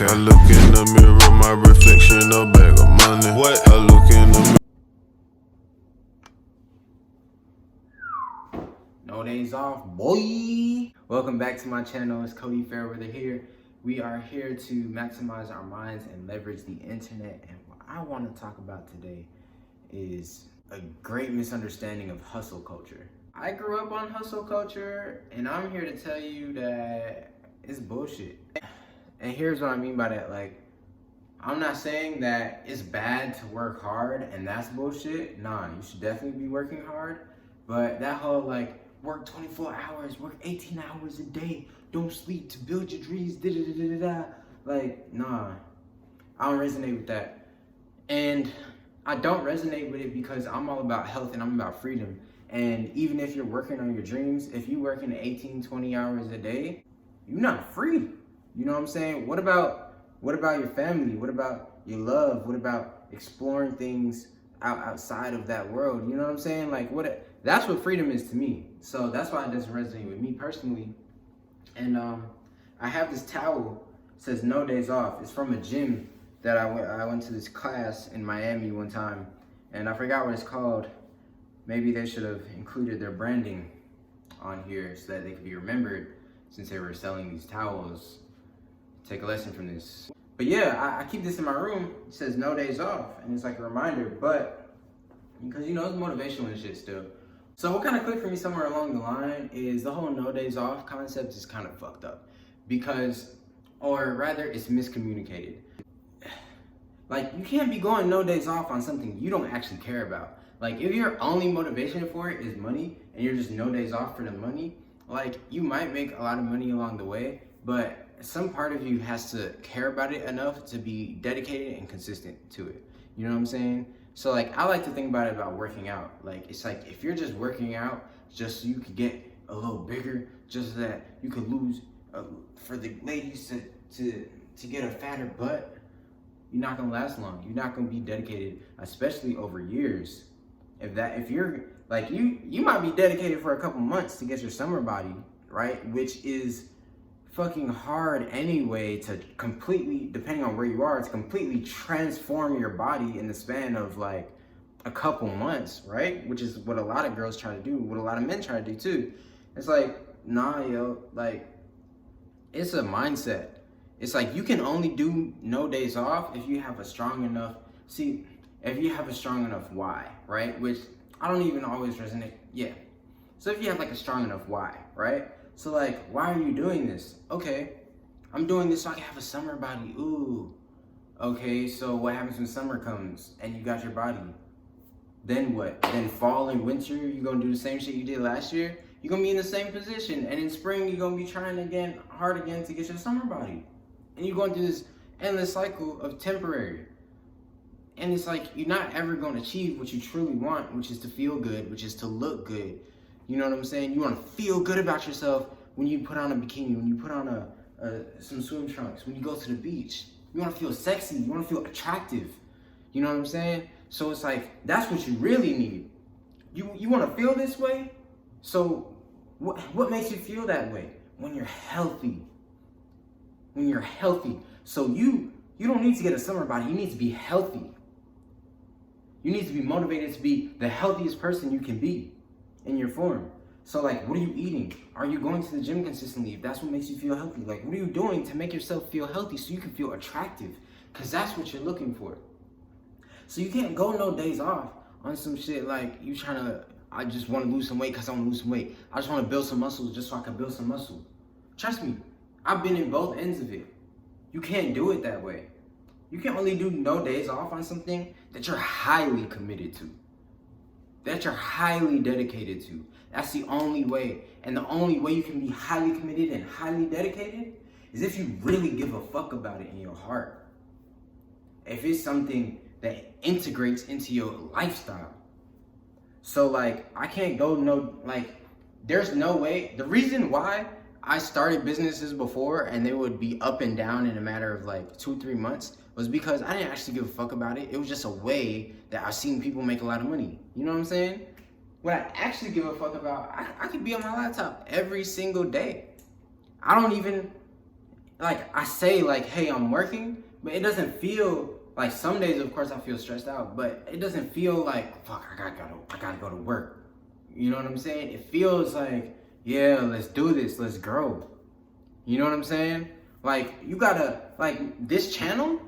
Okay. I look in the mirror, my reflection, a bag of money. What? I look in the mirror. No days off, boy. Welcome back to my channel. It's Cody Fairweather here. We are here to maximize our minds and leverage the internet. And what I want to talk about today is a great misunderstanding of hustle culture. I grew up on hustle culture, and I'm here to tell you that it's bullshit. And here's what I mean by that. Like, I'm not saying that it's bad to work hard and that's bullshit. Nah, you should definitely be working hard. But that whole like, work 24 hours, work 18 hours a day, don't sleep to build your dreams, da-da-da-da-da. Like, nah, I don't resonate with that. And I don't resonate with it because I'm all about health and I'm about freedom. And even if you're working on your dreams, if you're working 18, 20 hours a day, you're not free. You know what I'm saying? What about your family? What about your love? What about exploring things outside of that world? You know what I'm saying? Like, that's what freedom is to me. So that's why it doesn't resonate with me personally. And I have this towel, it says no days off. It's from a gym that I went to this class in Miami one time, and I forgot what it's called. Maybe they should have included their branding on here so that they could be remembered, since they were selling these towels. Take a lesson from this. But yeah, I keep this in my room. It says no days off, and it's like a reminder, but because you know it's motivational and shit still. So what kind of clicked for me somewhere along the line is the whole no days off concept is kind of fucked up, because, or rather, it's miscommunicated. Like, you can't be going no days off on something you don't actually care about. Like, if your only motivation for it is money and you're just no days off for the money, like, you might make a lot of money along the way, but some part of you has to care about it enough to be dedicated and consistent to it. You know what I'm saying? So like, I like to think about it about working out. Like, it's like, if you're just working out just so you could get a little bigger, just so that you could lose, for the ladies to get a fatter butt, you're not gonna last long. You're not gonna be dedicated, especially over years. If you're like, you might be dedicated for a couple months to get your summer body, right? Which is fucking hard anyway, to completely, depending on where you are, to completely transform your body in the span of like a couple months, right? Which is what a lot of girls try to do, what a lot of men try to do too. It's like, nah, yo, like, it's a mindset. It's like, you can only do no days off if you have a strong enough, if you have a strong enough why, right? Which I don't even always resonate, yeah. So if you have like a strong enough why, right? So like, why are you doing this? Okay, I'm doing this so I can have a summer body, ooh. Okay, so what happens when summer comes and you got your body? Then what? Then fall and winter, you gonna do the same shit you did last year? You're gonna be in the same position, and in spring, you're gonna be trying hard again to get your summer body. And you're going through this endless cycle of temporary. And it's like, you're not ever gonna achieve what you truly want, which is to feel good, which is to look good. You know what I'm saying? You want to feel good about yourself when you put on a bikini, when you put on some swim trunks, when you go to the beach. You want to feel sexy. You want to feel attractive. You know what I'm saying? So it's like, that's what you really need. You want to feel this way? So what makes you feel that way? When you're healthy. When you're healthy. So you don't need to get a summer body. You need to be healthy. You need to be motivated to be the healthiest person you can be in your form. So like, what are you eating? Are you going to the gym consistently? If that's what makes you feel healthy, like, what are you doing to make yourself feel healthy so you can feel attractive? Because that's what you're looking for. So you can't go no days off on some shit like you I just want to lose some weight because I want to lose some weight. I just want to build some muscles just so I can build some muscle. Trust me, I've been in both ends of it. You can't do it that way. You can only do no days off on something that you're highly committed to, that you're highly dedicated to. That's the only way. And the only way you can be highly committed and highly dedicated is if you really give a fuck about it in your heart. If it's something that integrates into your lifestyle. So like, I can't go there's no way. The reason why I started businesses before and they would be up and down in a matter of like 2-3 months was because I didn't actually give a fuck about it. It was just a way that I've seen people make a lot of money. You know what I'm saying? What I actually give a fuck about, I could be on my laptop every single day. I don't even, like I say like, hey, I'm working, but it doesn't feel like, some days of course I feel stressed out, but it doesn't feel like, fuck, I gotta go to work. You know what I'm saying? It feels like, yeah, let's do this, let's grow. You know what I'm saying? Like, you gotta, like, this channel,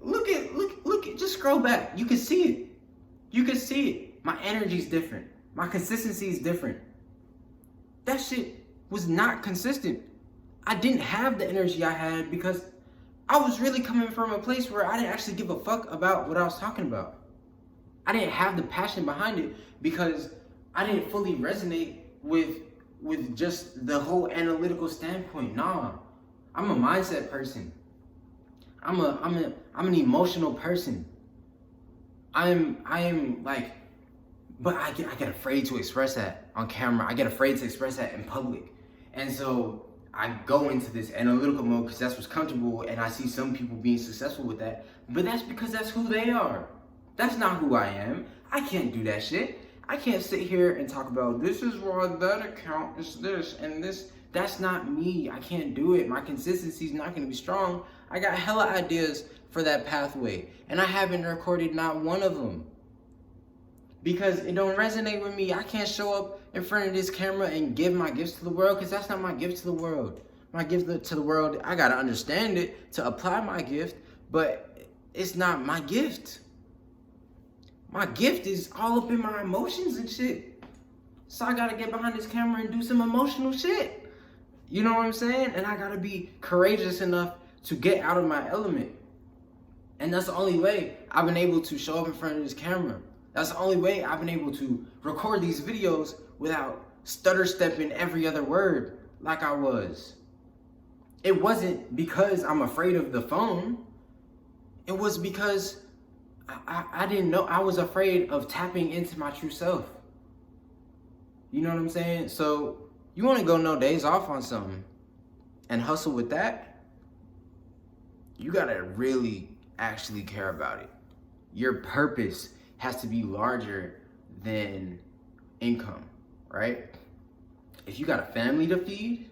look at, just scroll back. You can see it. You can see it. My energy's different. My consistency is different. That shit was not consistent. I didn't have the energy I had because I was really coming from a place where I didn't actually give a fuck about what I was talking about. I didn't have the passion behind it because I didn't fully resonate with just the whole analytical standpoint. Nah, I'm a mindset person. I'm an emotional person. I am like, but I get afraid to express that on camera. I get afraid to express that in public. And so I go into this analytical mode because that's what's comfortable, and I see some people being successful with that. But that's because that's who they are. That's not who I am. I can't do that shit. I can't sit here and talk about, this is why that account is this and this. That's not me. I can't do it. My consistency is not going to be strong. I got hella ideas for that pathway, and I haven't recorded not one of them because it don't resonate with me. I can't show up in front of this camera and give my gifts to the world because that's not my gift to the world. My gift to the world, I got to understand it to apply my gift, but it's not my gift. My gift is all up in my emotions and shit. So I got to get behind this camera and do some emotional shit. You know what I'm saying? And I got to be courageous enough to get out of my element. And that's the only way I've been able to show up in front of this camera. That's the only way I've been able to record these videos without stutter stepping every other word like I was. It wasn't because I'm afraid of the phone. It was because I didn't know. I was afraid of tapping into my true self. You know what I'm saying? So you want to go no days off on something and hustle with that, you got to really actually care about it. Your purpose has to be larger than income, right? If you got a family to feed,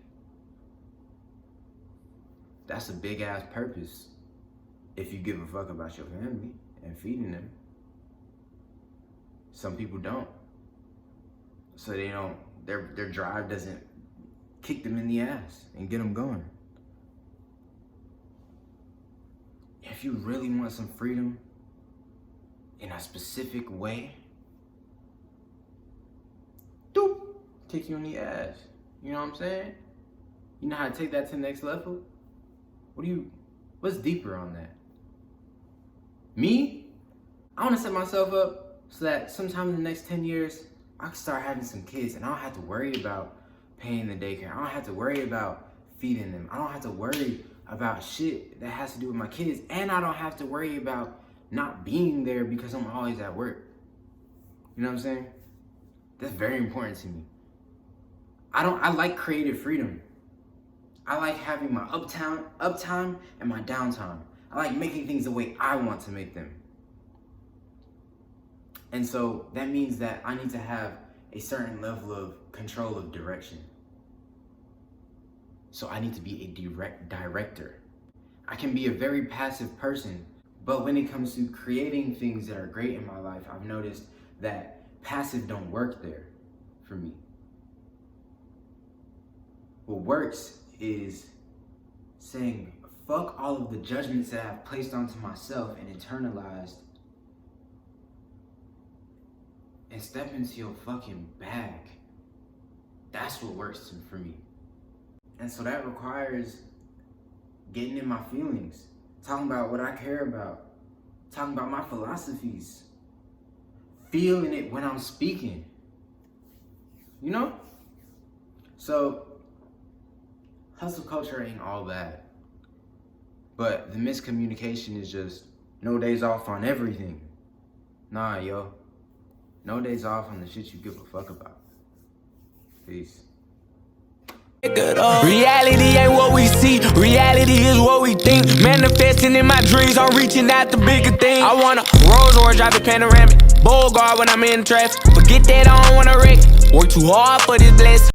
that's a big ass purpose. If you give a fuck about your family and feeding them. Some people don't. So they don't, their drive doesn't kick them in the ass and get them going. If you really want some freedom in a specific way, doop, kick you in the ass. You know what I'm saying? You know how to take that to the next level? What's deeper on that? Me? I want to set myself up so that sometime in the next 10 years, I can start having some kids and I don't have to worry about paying the daycare. I don't have to worry about feeding them. I don't have to worry about shit that has to do with my kids. And I don't have to worry about not being there because I'm always at work. You know what I'm saying? That's very important to me. I like creative freedom. I like having my uptime and my downtime. I like making things the way I want to make them. And so that means that I need to have a certain level of control of direction. So I need to be a director. I can be a very passive person, but when it comes to creating things that are great in my life, I've noticed that passive don't work there for me. What works is saying, fuck all of the judgments that I've placed onto myself and internalized, and step into your fucking bag. That's what works for me. And so that requires getting in my feelings, talking about what I care about, talking about my philosophies, feeling it when I'm speaking. You know? So, hustle culture ain't all bad. But the miscommunication is just no days off on everything. Nah, yo. No days off on the shit you give a fuck about. Peace. Reality ain't what we see, reality is what we think. Manifesting in my dreams, I'm reaching out the bigger thing. I want a Rolls Royce, drive a panoramic, Bogart when I'm in traffic. Forget that I don't wanna wreck, work too hard for this blessing.